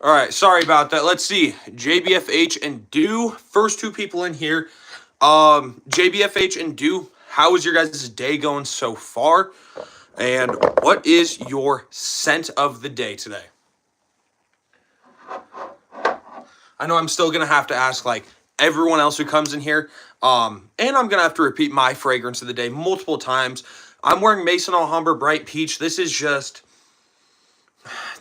All right, sorry about that. Let's see. JBFH and Do, first two people in here. JBFH and Do, how is your guys' day going so far? And what is your scent of the day today? I know I'm still gonna have to ask like everyone else who comes in here. And I'm gonna have to repeat my fragrance of the day multiple times. I'm wearing Maison Alhambra Bright Peach. This is just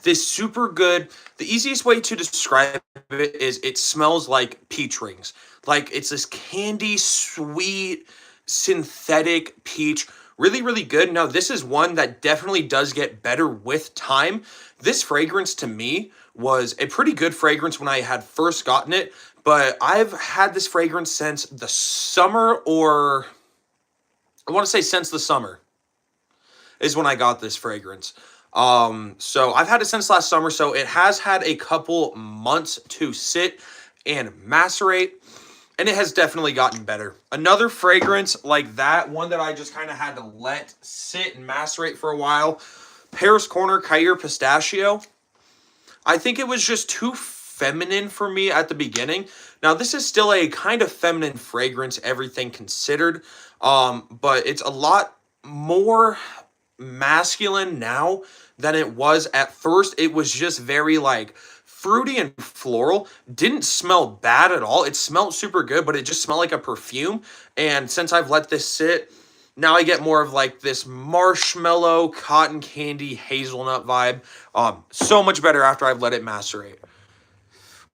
this super good. The easiest way to describe it is it smells like peach rings. Like it's this candy sweet synthetic peach. Really, really good. Now, this is one that definitely does get better with time. This fragrance to me was a pretty good fragrance when I had first gotten it, but I've had this fragrance since the summer, or I want to say since the summer is when I got this fragrance. So I've had it since last summer, so it has had a couple months to sit and macerate, and it has definitely gotten better. Another fragrance like that, one that I just kind of had to let sit and macerate for a while, Paris Corner Cair Pistachio. I think it was just too feminine for me at the beginning. Now, this is still a kind of feminine fragrance, everything considered, but it's a lot more masculine now than it was at first. It was just very like fruity and floral. Didn't smell bad at all. It smelled super good, but it just smelled like a perfume. And since I've let this sit, now I get more of like this marshmallow, cotton candy, hazelnut vibe. So much better after I've let it macerate.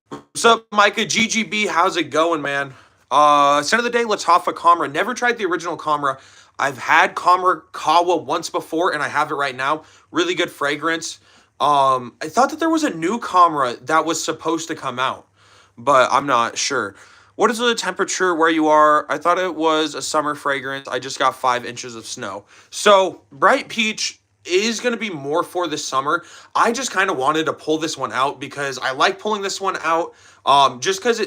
What's up, Micah? GGB, how's it going, man? Scent of the day, Latafa Kamra. Never tried the original Kamra. I've had Kamra Kawa once before, and I have it right now. Really good fragrance. I thought that there was a new Kamra that was supposed to come out, but I'm not sure. What is the temperature where you are? I thought it was a summer fragrance. I just got 5 inches of snow. So, Bright Peach is going to be more for the summer. I just kind of wanted to pull this one out because I like pulling this one out just because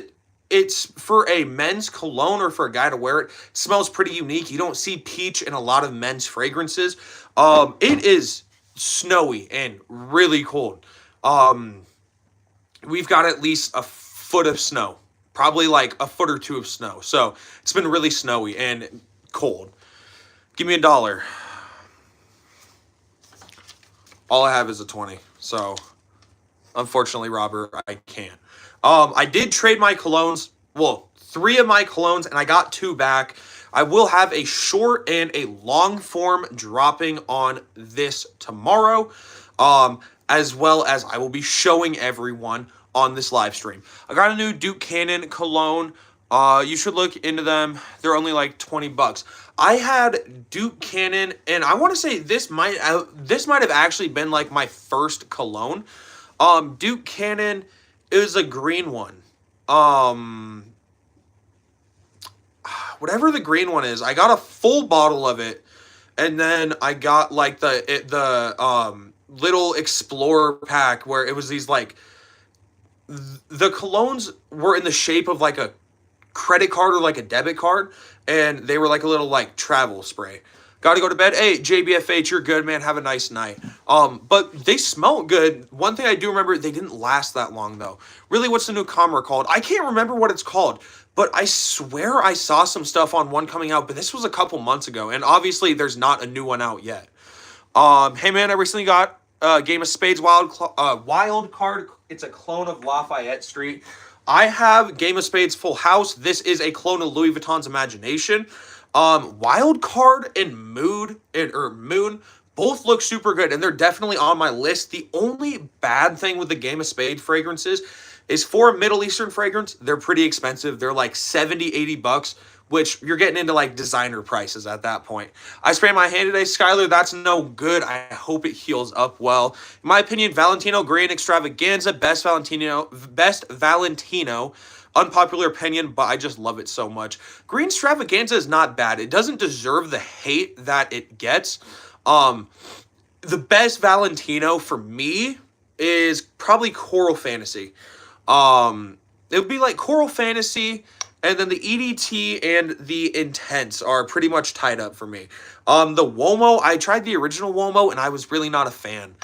it's for a men's cologne or for a guy to wear it. It smells pretty unique. You don't see peach in a lot of men's fragrances. It is snowy and really cold. We've got at least a foot of snow, probably like a foot or two of snow. So it's been really snowy and cold. Give me $1. All I have is a 20. So unfortunately, Robert, I can't. I did trade my colognes. Well, 3 of my colognes, and I got 2 back. I will have a short and a long form dropping on this tomorrow, as well as I will be showing everyone on this live stream. I got a new Duke Cannon cologne. You should look into them. They're only like 20 bucks. I had Duke Cannon, and I want to say this might have actually been like my first cologne. Duke Cannon is a green one. Whatever the green one is, I got a full bottle of it, and then I got like the little Explorer pack where it was these like the colognes were in the shape of like a credit card or like a debit card, and they were like a little like travel spray. Gotta go to bed. Hey, JBFH, you're good, man. Have a nice night. But they smell good. One thing I do remember, they didn't last that long though. Really, what's the new Comra called? I can't remember what it's called, but I swear I saw some stuff on one coming out, but this was a couple months ago, and obviously there's not a new one out yet. Hey man, I recently got Game of Spades wild card. It's a clone of Lafayette Street. I have Game of Spades Full House. This is a clone of Louis Vuitton's Imagination. Wild Card and Moon both look super good, and they're definitely on my list. The only bad thing with the Game of Spade fragrances is for a Middle Eastern fragrance, they're pretty expensive. They're like 70, 80 bucks, which you're getting into like designer prices at that point. I sprayed my hand today, Skylar. That's no good. I hope it heals up well. In my opinion, Valentino Green Extravaganza, best Valentino. Unpopular opinion, but I just love it so much. Green Extravaganza is not bad. It doesn't deserve the hate that it gets. The best Valentino for me is probably Coral Fantasy. It would be like Coral Fantasy, and then the EDT and the Intense are pretty much tied up for me. The Womo, I tried the original Womo, and I was really not a fan.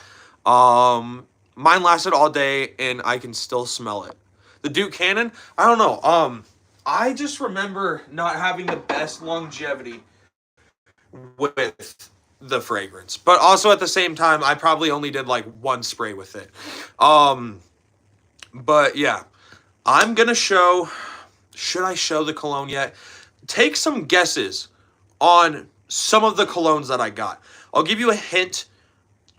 Mine lasted all day, and I can still smell it. The Duke Cannon, I don't know. I just remember not having the best longevity with the fragrance, but also at the same time, I probably only did like one spray with it. Um, but yeah, I'm gonna show. Should I show the cologne yet? Take some guesses on some of the colognes that I got. I'll give you a hint.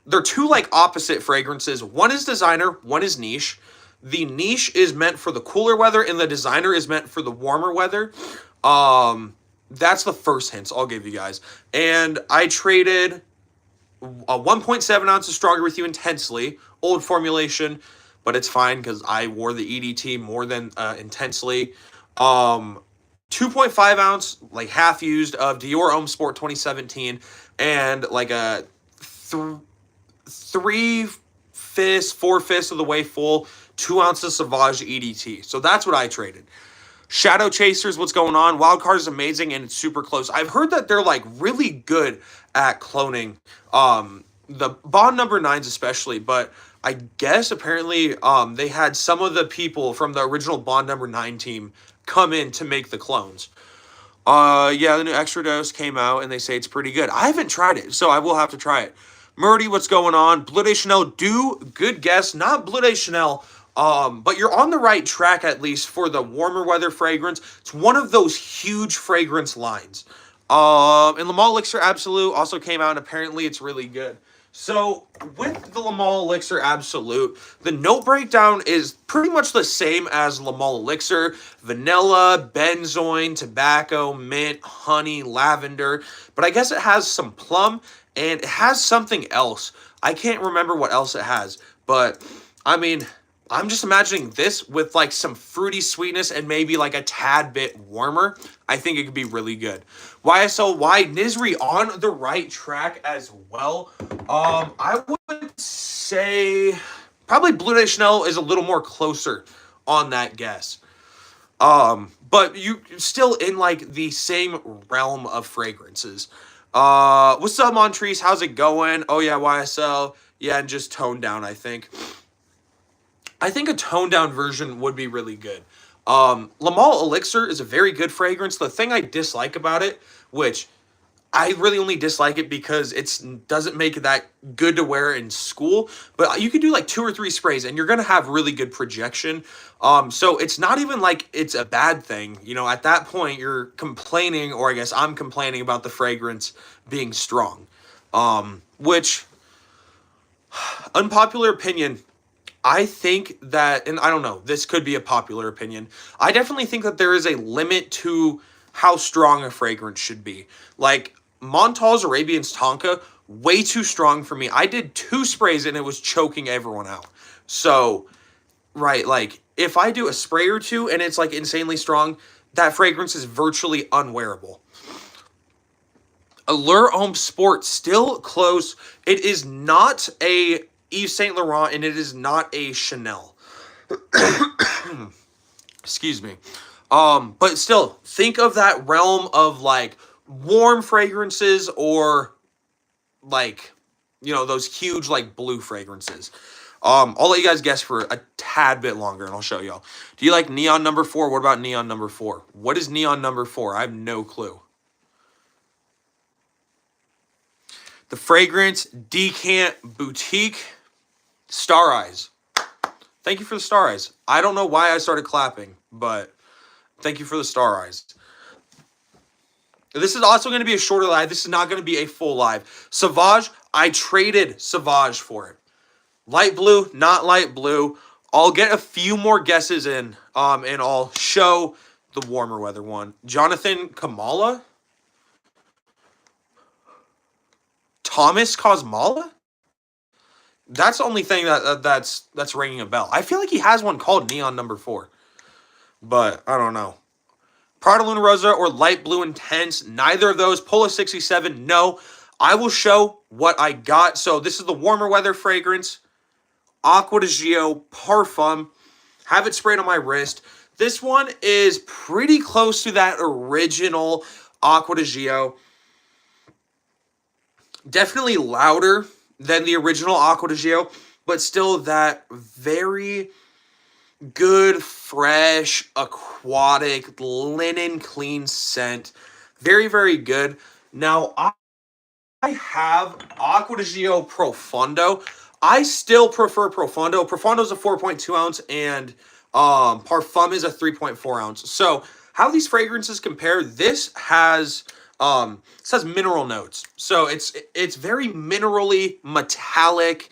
They're two like opposite fragrances. One is designer, one is niche. The niche is meant for the cooler weather, and the designer is meant for the warmer weather. That's the first hints I'll give you guys. And I traded a 1.7 ounces stronger with you intensely, old formulation, but it's fine because I wore the EDT more than intensely. 2.5 ounce, like half used, of Dior Homme Sport 2017, and like a 3/5, 4/5 of the way full, 2 ounces Sauvage EDT. So that's what I traded. Shadow Chasers, what's going on? Wildcard is amazing and it's super close. I've heard that they're like really good at cloning. The Bond number nines especially, but I guess apparently they had some of the people from the original Bond number 9 team come in to make the clones. Yeah, the new Extra Dose came out and they say it's pretty good. I haven't tried it, so I will have to try it. Murdy, what's going on? Bleu de Chanel, good guess. Not Bleu de Chanel, but you're on the right track at least for the warmer weather fragrance. It's one of those huge fragrance lines. And Le Mans Elixir Absolute also came out, and apparently it's really good. So with the Le Mans Elixir Absolute, the note breakdown is pretty much the same as Le Mans Elixir. Vanilla, benzoin, tobacco, mint, honey, lavender. But I guess it has some plum, and it has something else. I can't remember what else it has. But, I mean, I'm just imagining this with like some fruity sweetness and maybe like a tad bit warmer. I think it could be really good. YSLY Nizri on the right track as well. I would say probably Bleu de Chanel is a little more closer on that guess. But you still in like the same realm of fragrances. What's up, Montrese? How's it going? Oh yeah, YSL. Yeah, and just toned down, I think. I think a toned down version would be really good. Le Mans Elixir is a very good fragrance. The thing I dislike about it, which I really only dislike it because it doesn't make it that good to wear in school, but you could do like 2 or 3 sprays and you're going to have really good projection. So it's not even like it's a bad thing. You know, at that point you're complaining, or I guess I'm complaining about the fragrance being strong. Which, unpopular opinion, I think that, and I don't know, this could be a popular opinion. I definitely think that there is a limit to how strong a fragrance should be. Like Montal's Arabian's Tonka, way too strong for me. I did 2 sprays and it was choking everyone out. So, right, like if I do a spray or 2 and it's like insanely strong, that fragrance is virtually unwearable. Allure Homme Sport, still close. It is not a Yves Saint Laurent, and it is not a Chanel. Excuse me. But still, think of that realm of like warm fragrances, or like, you know, those huge like blue fragrances. I'll let you guys guess for a tad bit longer, and I'll show y'all. Do you like Neon number 4? What about Neon number 4? What is Neon number 4? I have no clue. The fragrance Decant Boutique Star Eyes. Thank you for the star eyes. I don't know why I started clapping, but thank you for the star eyes. This is also going to be a shorter live. This is not going to be a full live. Sauvage, I traded Sauvage for it. Light blue, not light blue. I'll get a few more guesses in, and I'll show the warmer weather one. Jonathan Kamala? Thomas Cosmala? That's the only thing that's ringing a bell. I feel like he has one called Neon number 4. But I don't know. Prada Luna Rosa or Light Blue Intense. Neither of those. Polo 67. No. I will show what I got. So this is the warmer weather fragrance. Aqua di Gio Parfum. Have it sprayed on my wrist. This one is pretty close to that original Aqua di Gio. Definitely louder than the original Aqua di Gio. but still that very good, fresh, aquatic, linen clean scent. Very, very good. Now, I have Acqua di Gio Profondo. I still prefer Profondo. Profondo is a 4.2 ounce and Parfum is a 3.4 ounce. So how these fragrances compare, this has mineral notes. So it's very minerally, metallic,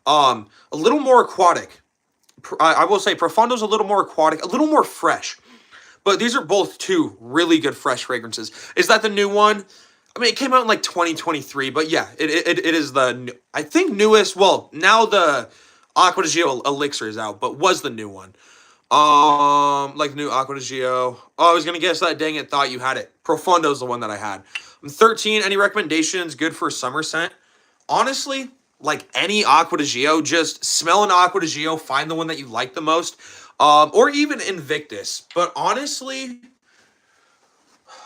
a little more aquatic. I will say Profondo's a little more aquatic, a little more fresh. But these are both two really good fresh fragrances. Is that the new one? I mean, it came out in like 2023, but yeah, it is I think newest. Well, now the Acqua di Gio Elixir is out, but was the new one. Like the new Acqua di Gio. Oh, I was gonna guess that. Dang it, thought you had it. Profondo's the one that I had. I'm 13. Any recommendations? Good for summer scent? Honestly, like any Acqua di Gio, just smell an Acqua di Gio, find the one that you like the most, or even Invictus. But honestly,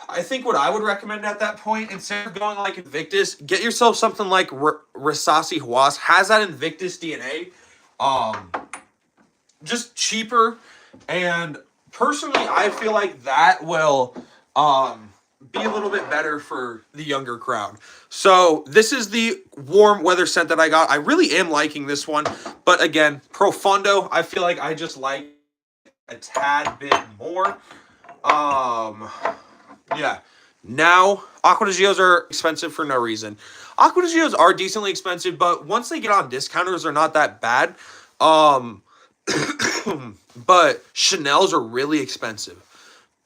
I think what I would recommend at that point, instead of going like Invictus, get yourself something like Rasasi Huas. Has that Invictus DNA. Um, just cheaper, and personally, I feel like that will be a little bit better for the younger crowd. So this is the warm weather scent that I got. I really am liking this one, but again, Profondo, I feel like I just like a tad bit more. Yeah. Now, Acqua di Gios are expensive for no reason. Acqua di Gios are decently expensive, but once they get on discounters, they're not that bad. But Chanel's are really expensive,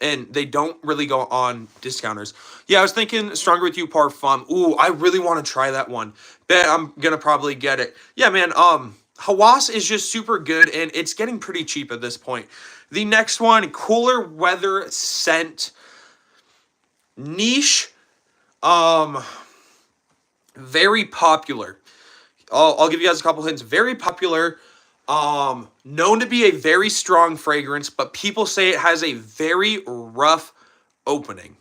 and they don't really go on discounters. Yeah, I was thinking Stronger With You Parfum. Ooh, I really want to try that one. Bet I'm gonna probably get it. Yeah, man. Hawass is just super good, and it's getting pretty cheap at this point. The next one, cooler weather scent, niche, very popular. I'll give you guys a couple hints. Very popular. Known to be a very strong fragrance, but people say it has a very rough opening.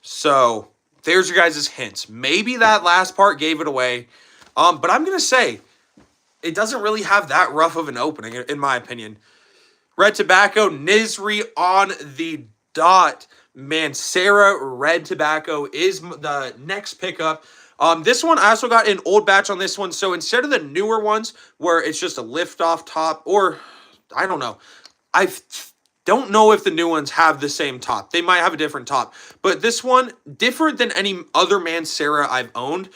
So there's your guys' hints. Maybe that last part gave it away. But I'm gonna say it doesn't really have that rough of an opening, in my opinion. Red Tobacco, Nizri on the dot. Mancera Red Tobacco is the next pickup. This one, I also got an old batch on this one. So instead of the newer ones where it's just a lift off top, or I don't know. I don't know if the new ones have the same top. They might have a different top. But this one, different than any other Mancera I've owned.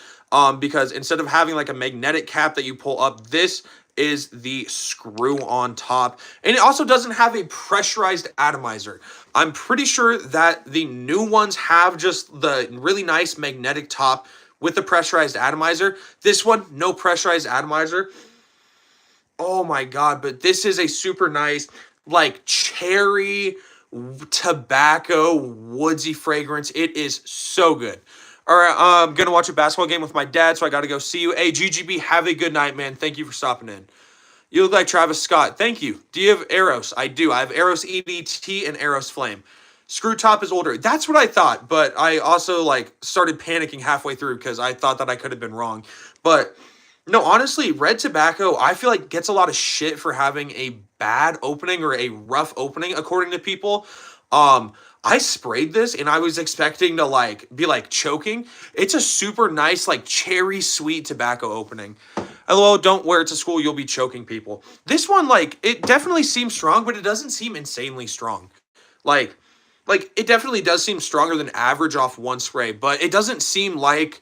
Because instead of having like a magnetic cap that you pull up, this is the screw on top. And it also doesn't have a pressurized atomizer. I'm pretty sure that the new ones have just the really nice magnetic top with the pressurized atomizer. This one, no pressurized atomizer. Oh my god, but this is a super nice, like, cherry, tobacco, woodsy fragrance. It is so good. All right, I'm going to watch a basketball game with my dad, so I got to go see you. Hey, GGB, have a good night, man. Thank you for stopping in. You look like Travis Scott. Thank you. Do you have Eros? I do. I have Eros EDT and Eros Flame. Screw top is older. That's what I thought, but I also like started panicking halfway through because I thought that I could have been wrong. But no, honestly, Red Tobacco, I feel like gets a lot of shit for having a bad opening or a rough opening, according to people. I sprayed this and I was expecting to like be like choking. It's a super nice, like cherry sweet tobacco opening. LOL, don't wear it to school, you'll be choking people. This one, like, it definitely seems strong, but it doesn't seem insanely strong. Like it definitely does seem stronger than average off one spray, but it doesn't seem like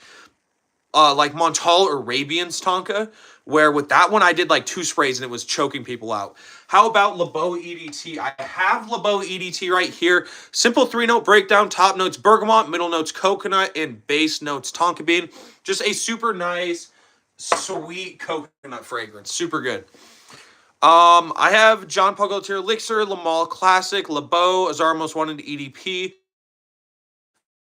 Montal Arabian's Tonka, where with that one I did like 2 sprays and it was choking people out. How about LeBeau EDT? I have LeBeau EDT right here. Simple 3-note breakdown, top notes bergamot, middle notes coconut, and base notes tonka bean. Just a super nice, sweet coconut fragrance. Super good. I have John Paul Gaultier Elixir, Lamal Classic, LeBeau, Azar Most Wanted EDP,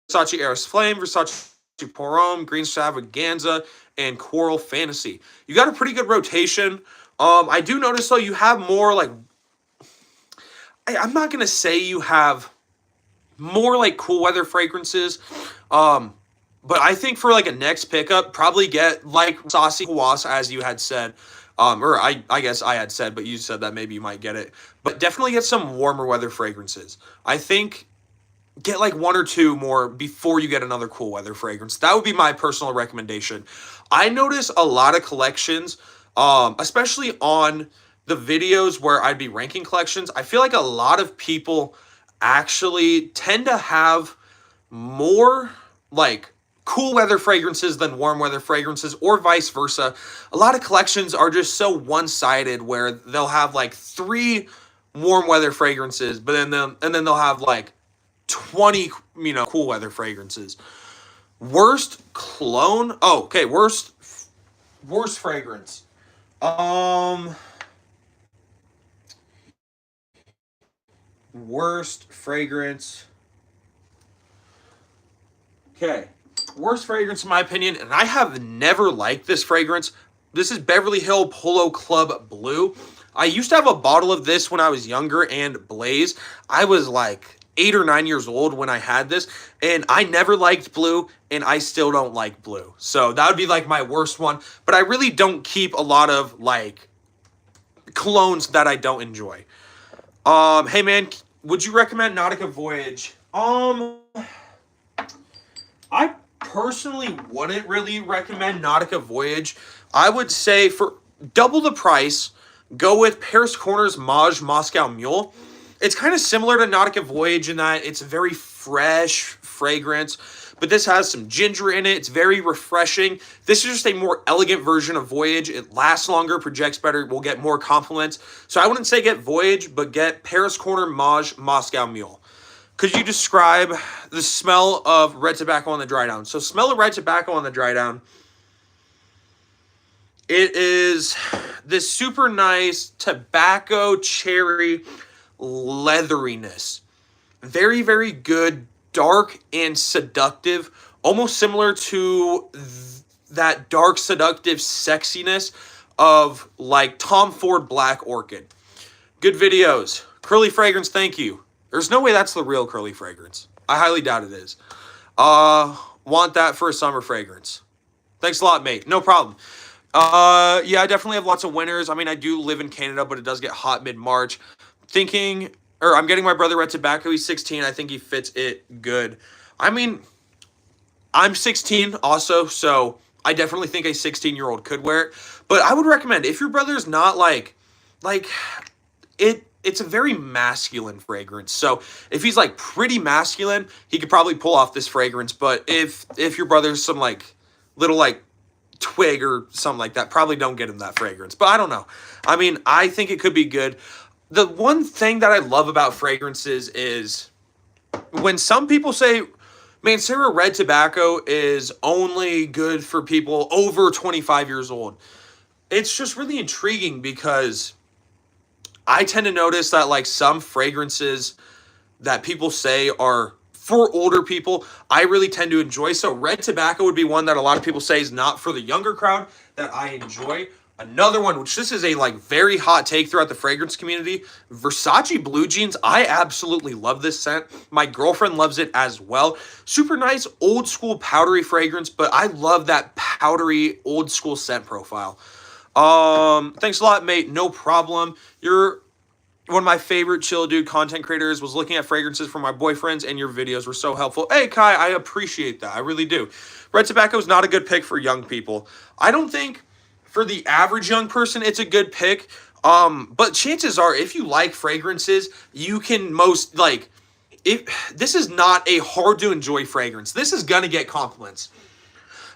Versace Eros Flame, Versace Porom, Green Extravaganza, and Coral Fantasy. You got a pretty good rotation. I do notice, though, you have more, like... I'm not going to say you have more, like, cool weather fragrances. But I think for, like, a next pickup, probably get, like, Saucy Hawass, as you had said. Or I guess I had said, but you said that maybe you might get it. But definitely get some warmer weather fragrances. I think get like one or two more before you get another cool weather fragrance. That would be my personal recommendation. I notice a lot of collections, especially on the videos where I'd be ranking collections. I feel like a lot of people actually tend to have more like cool weather fragrances than warm weather fragrances, or vice versa. A lot of collections are just so one-sided where they'll have like 3 warm weather fragrances, but then they'll have like 20, cool weather fragrances. Worst cologne. Oh, okay. Worst fragrance. Um, Worst fragrance. Okay. Worst fragrance in my opinion, and I have never liked this fragrance. This is Beverly Hill Polo Club Blue. I used to have a bottle of this when I was younger and Blaze. I was like 8 or 9 years old when I had this, and I never liked blue, and I still don't like blue. So that would be like my worst one. But I really don't keep a lot of like colognes that I don't enjoy. Hey man, would you recommend Nautica Voyage? I personally wouldn't really recommend Nautica Voyage. I would say for double the price, go with Paris Corner's Mauve Moscow Mule. It's kind of similar to Nautica Voyage in that it's a very fresh fragrance, but this has some ginger in it. It's very refreshing. This is just a more elegant version of Voyage. It lasts longer, projects better, will get more compliments. So I wouldn't say get Voyage, but get Paris Corner Mauve Moscow Mule. Could you describe the smell of red tobacco on the dry down? So smell of red tobacco on the dry down. It is this super nice tobacco cherry leatheriness. Very, very good, dark and seductive. Almost similar to that dark, seductive sexiness of like Tom Ford Black Orchid. Good videos. Curly Fragrance, thank you. There's no way that's the real Curly Fragrance. I highly doubt it is. Want that for a summer fragrance. Thanks a lot, mate. No problem. Yeah, I definitely have lots of winters. I mean, I do live in Canada, but it does get hot mid-March. I'm getting my brother red tobacco. He's 16. I think he fits it good. I mean, I'm 16 also, so I definitely think a 16-year-old could wear it. But I would recommend, if your brother's not it's a very masculine fragrance. So if he's like pretty masculine, he could probably pull off this fragrance. But if your brother's some like little like twig or something like that, probably don't get him that fragrance. But I don't know. I mean, I think it could be good. The one thing that I love about fragrances is when some people say Mancera Red Tobacco is only good for people over 25 years old. It's just really intriguing because I tend to notice that like some fragrances that people say are for older people, I really tend to enjoy. So red tobacco would be one that a lot of people say is not for the younger crowd that I enjoy. Another one, which this is a like very hot take throughout the fragrance community, Versace Blue Jeans. I absolutely love this scent. My girlfriend loves it as well. Super nice old school powdery fragrance, but I love that powdery old school scent profile. Thanks a lot, mate. No problem. You're one of my favorite chill dude content creators. Was looking at fragrances for my boyfriends, and your videos were so helpful. Hey, Kai, I appreciate that. I really do. Red tobacco is not a good pick for young people. I don't think for the average young person it's a good pick. But chances are, if you like fragrances, you can if this is not a hard to enjoy fragrance. This is gonna get compliments.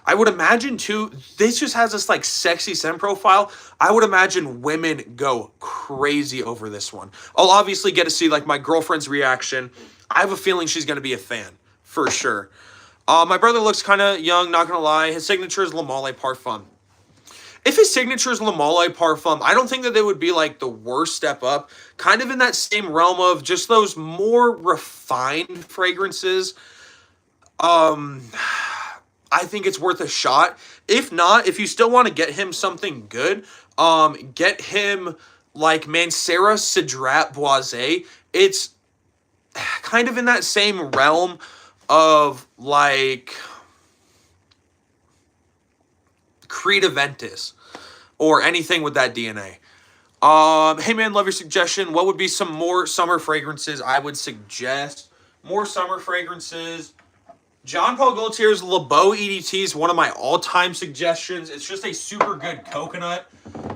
I would imagine too, this just has this like sexy scent profile. I would imagine women go crazy over this one. I'll obviously get to see like my girlfriend's reaction. I have a feeling she's going to be a fan for sure. My brother looks kind of young, not going to lie. His signature is Le Male Parfum. If his signature is Le Male Parfum, I don't think that they would be like the worst step up. Kind of in that same realm of just those more refined fragrances. I think it's worth a shot. If not, if you still want to get him something good, get him like Mancera Cedrat Boisé. It's kind of in that same realm of like Creed Aventus. or anything with that DNA. Hey man, love your suggestion. What would be some more summer fragrances I would suggest? More summer fragrances. John Paul Gaultier's LeBeau EDT is one of my all-time suggestions. It's just a super good coconut.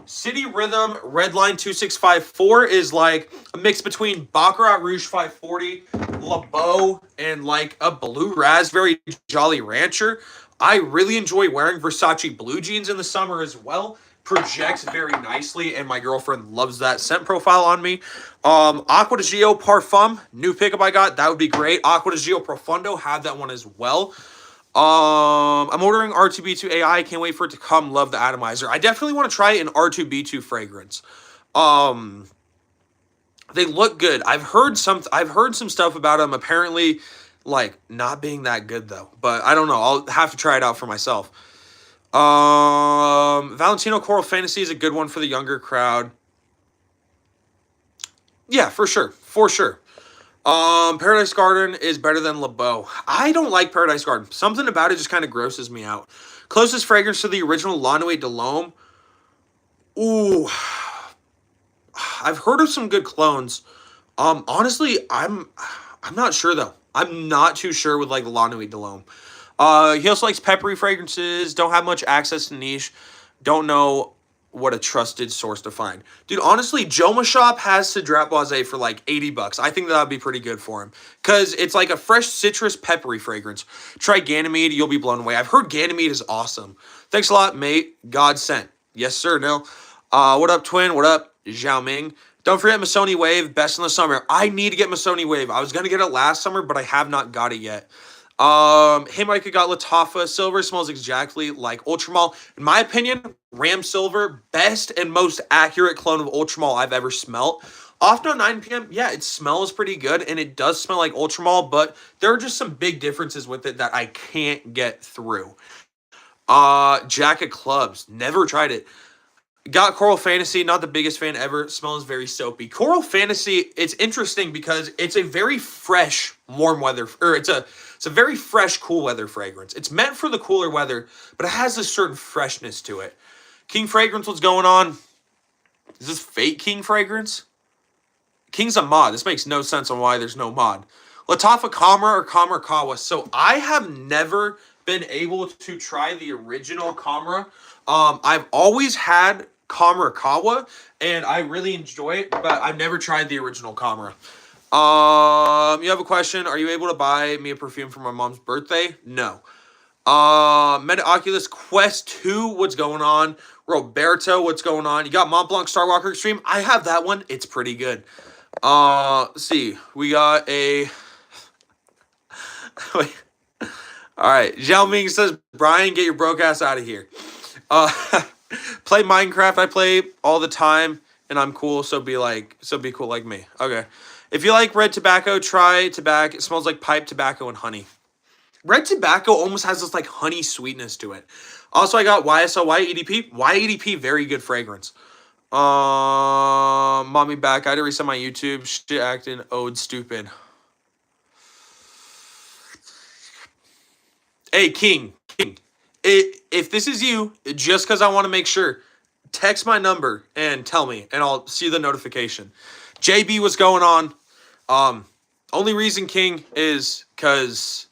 City Rhythm Redline 2654 is like a mix between Baccarat Rouge 540, LeBeau, and like a blue raspberry Jolly Rancher. I really enjoy wearing Versace blue jeans in the summer as well. Projects very nicely, and my girlfriend loves that scent profile on me. Aqua di Gio Parfum, new pickup I got. That would be great. Aqua di Gio Profundo, have that one as well. I'm ordering R2B2 AI. Can't wait for it to come. Love the atomizer. I definitely want to try an R2B2 fragrance. They look good. I've heard some stuff about them. Apparently, like not being that good though. But I don't know. I'll have to try it out for myself. Valentino Coral Fantasy is a good one for the younger crowd. Yeah, for sure. For sure. Paradise Garden is better than LeBeau. I don't like Paradise Garden. Something about it just kind of grosses me out. Closest fragrance to the original La Nuit de l'Homme. Ooh. I've heard of some good clones. Honestly, I'm not sure though. I'm not too sure with like the La Nuit de l'Homme. He also likes peppery fragrances. Don't have much access to niche. Don't know what a trusted source to find. Dude, honestly, Joma Shop has Cedrat Boisé for like 80 bucks. I think that would be pretty good for him. Because it's like a fresh citrus peppery fragrance. Try Ganymede, you'll be blown away. I've heard Ganymede is awesome. Thanks a lot, mate. God sent. Yes, sir, Nil. What up, Twin? What up, Zhao Ming? Don't forget Missoni Wave, best in the summer. I need to get Missoni Wave. I was going to get it last summer, but I have not got it yet. Hey Micah got Lattafa. Silver smells exactly like Ultramall. In my opinion, Ram Silver, best and most accurate clone of Ultramall I've ever smelt. Often on 9 p.m., yeah, it smells pretty good, and it does smell like Ultramall, but there are just some big differences with it that I can't get through. Jack of Clubs, never tried it. Got Coral Fantasy, not the biggest fan ever. Smells very soapy. Coral Fantasy, it's interesting because it's a very fresh, warm weather, or it's a very fresh, cool weather fragrance. It's meant for the cooler weather, but it has a certain freshness to it. King Fragrance, what's going on? Is this fake King Fragrance? King's a mod. This makes no sense on why there's no mod. Lattafa Kamra or Kamra Kawa. So I have never been able to try the original Kamra. I've always had Kamra Kawa, and I really enjoy it, but I've never tried the original Kamra. You have a question. Are you able to buy me a perfume for my mom's birthday? No. Meta Oculus Quest 2, what's going on? Roberto, what's going on? You got Mont Blanc Starwalker Extreme? I have that one. It's pretty good. Let's see. We got a... Wait. All right. Zhao Ming says, Brian, get your broke ass out of here. Play Minecraft. I play all the time, and I'm cool, so be cool like me. Okay. If you like red tobacco, try tobacco. It smells like pipe tobacco and honey. Red tobacco almost has this like honey sweetness to it. Also, I got YSL YEDP. YEDP, very good fragrance. Mommy back. I had to reset my YouTube. Shit acting ode stupid. Hey, King. If this is you, just because I want to make sure, text my number and tell me, and I'll see the notification. JB, what's going on? Only reason, King, is because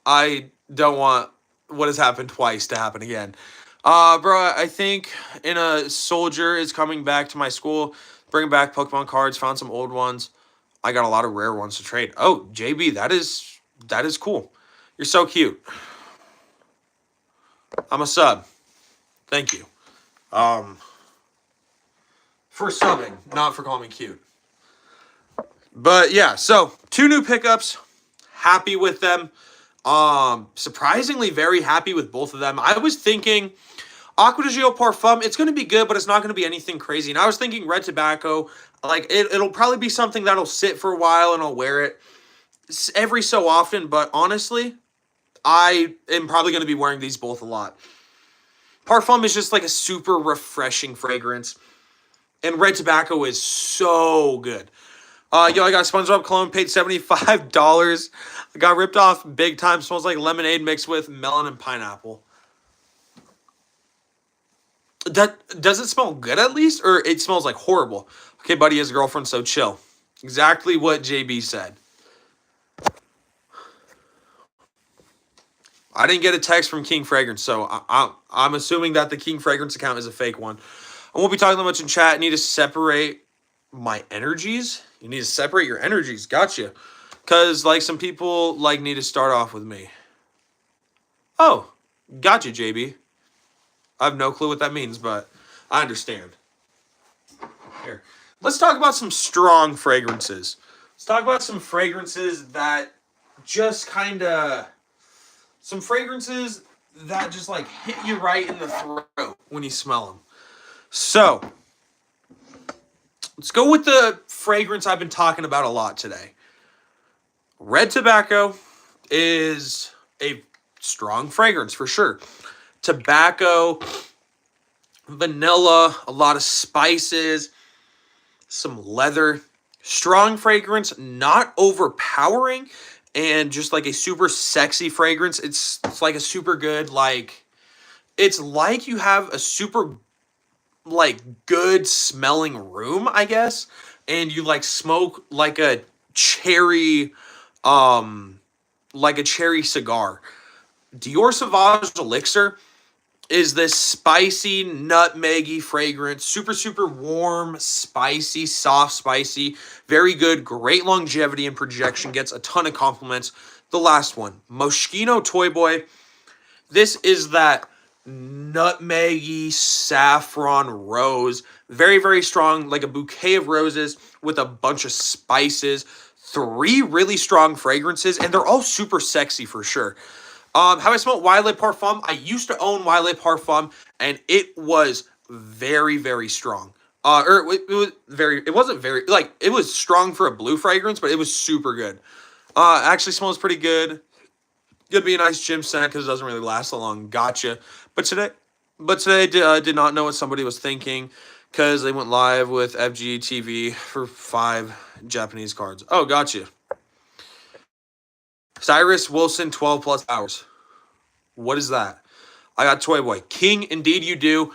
I don't want what has happened twice to happen again. Bro, I think in a soldier is coming back to my school, bringing back Pokemon cards, found some old ones. I got a lot of rare ones to trade. Oh, JB, that is cool. You're so cute. I'm a sub. Thank you. For subbing, not for calling me cute. But yeah, so 2 new pickups. Happy with them. Surprisingly very happy with both of them. I was thinking Aqua di Gio Parfum, it's going to be good, but it's not going to be anything crazy. And I was thinking red tobacco, like it'll probably be something that'll sit for a while and I'll wear it every so often. But honestly, I am probably going to be wearing these both a lot. Parfum is just like a super refreshing fragrance. And red tobacco is so good. Yo, I got SpongeBob cologne, paid $75. I got ripped off big time. Smells like lemonade mixed with melon and pineapple. Does it smell good at least, or it smells like horrible? Okay, buddy has a girlfriend, so chill. Exactly what JB said. I didn't get a text from King Fragrance, so I'm assuming that the King Fragrance account is a fake one. I won't be talking that much in chat. I need to separate my energies. You need to separate your energies. Gotcha. Because, like, some people, like, need to start off with me. Oh, gotcha, JB. I have no clue what that means, but I understand. Here. Let's talk about some strong fragrances. Let's talk about some fragrances that just kind of... Some fragrances that just, like, hit you right in the throat when you smell them. So, let's go with the fragrance I've been talking about a lot today. Red tobacco is a strong fragrance for sure. Tobacco, vanilla, a lot of spices, some leather. Strong fragrance, not overpowering, and just like a super sexy fragrance. It's like a super good, like, it's like you have a super, like, good smelling room, I guess, and you, like, smoke like a cherry, cigar. Dior Sauvage Elixir is this spicy, nutmeggy fragrance. Super, super warm, spicy, soft, spicy. Very good. Great longevity and projection. Gets a ton of compliments. The last one, Moschino Toy Boy. This is that nutmeggy saffron rose. Very, very strong. Like a bouquet of roses with a bunch of spices. 3 really strong fragrances. And they're all super sexy for sure. How I smelled Wiley Parfum. I used to own Wiley Parfum, and it was very, very strong. It wasn't very, like, it was strong for a blue fragrance, but it was super good. Actually smells pretty good. It'd be a nice gym scent because it doesn't really last so long. Gotcha. But today I did not know what somebody was thinking because they went live with FGTV for 5 Japanese cards. Oh, gotcha. Cyrus Wilson, 12 plus hours. What is that? I got Toy Boy. King, indeed you do.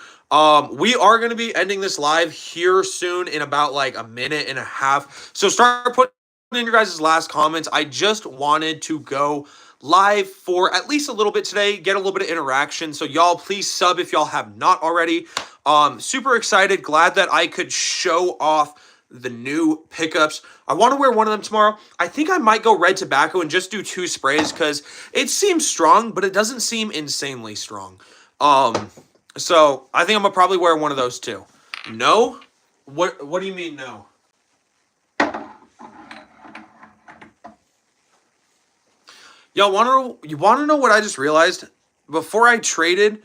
We are going to be ending this live here soon in about like a minute and a half. So start putting in your guys' last comments. I just wanted to go live for at least a little bit today, get a little bit of interaction. So y'all please sub if y'all have not already. Super excited. Glad that I could show off the new pickups. I want to wear one of them tomorrow. I think I might go red tobacco and just do 2 sprays because it seems strong, but it doesn't seem insanely strong. So I think I'm gonna probably wear one of those too. No? What do you mean no? Y'all wanna know what I just realized? Before I traded,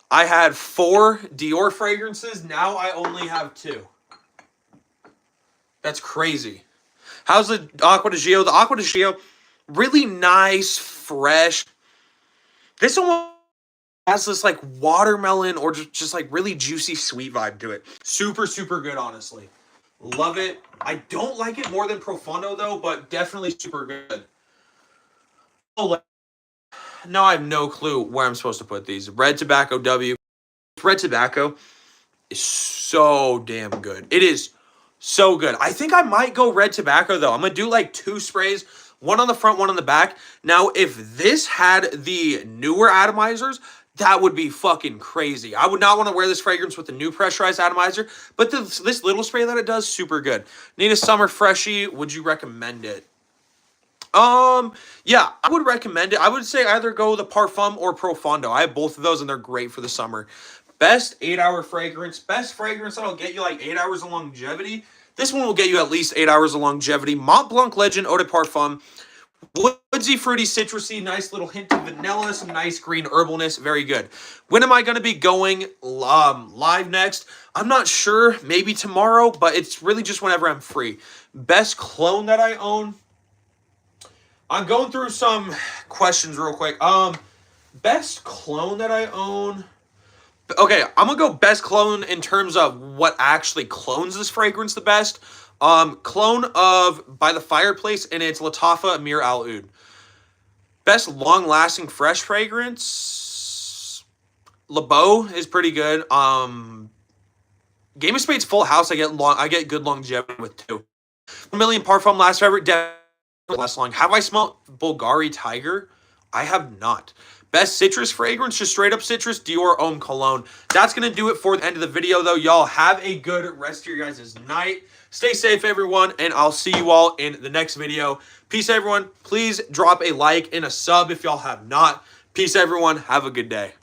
I had 4 Dior fragrances. Now I only have 2. That's crazy. How's the Aqua di Gio? The Aqua di Gio, really nice, fresh. This one has this like watermelon or just like really juicy sweet vibe to it. Super, super good, honestly. Love it. I don't like it more than Profondo though, but definitely super good. Oh, now I have no clue where I'm supposed to put these. Red Tobacco W. Red Tobacco is so damn good. It is so good. I think I might go red tobacco, though. I'm going to do like 2 sprays, one on the front, one on the back. Now, if this had the newer atomizers, that would be fucking crazy. I would not want to wear this fragrance with the new pressurized atomizer, but this little spray that it does, super good. Need a summer freshie. Would you recommend it? Yeah, I would recommend it. I would say either go the Parfum or Profondo. I have both of those, and they're great for the summer. Best 8-hour fragrance. Best fragrance that'll get you like 8 hours of longevity. This one will get you at least 8 hours of longevity. Mont Blanc Legend Eau de Parfum. Woodsy, fruity, citrusy, nice little hint of vanilla, some nice green herbalness. Very good. When am I going to be going live next? I'm not sure. Maybe tomorrow, but it's really just whenever I'm free. Best cologne that I own. I'm going through some questions real quick. Best cologne that I own. Okay, I'm going to go best cologne in terms of what actually clones this fragrance the best. Cologne of By the Fireplace, and it's Latafa Amir Al Oud. Best long-lasting fresh fragrance. LeBeau is pretty good. Game of Spades Full House, I get good longevity with too. 1 million Parfum lasts forever. Less long. Have I smelled Bulgari Tiger? I have not. Best citrus fragrance, just straight up citrus, Dior Homme Cologne. That's going to do it for the end of the video, though. Y'all have a good rest of your guys' night. Stay safe, everyone, and I'll see you all in the next video. Peace, everyone. Please drop a like and a sub if y'all have not. Peace, everyone. Have a good day.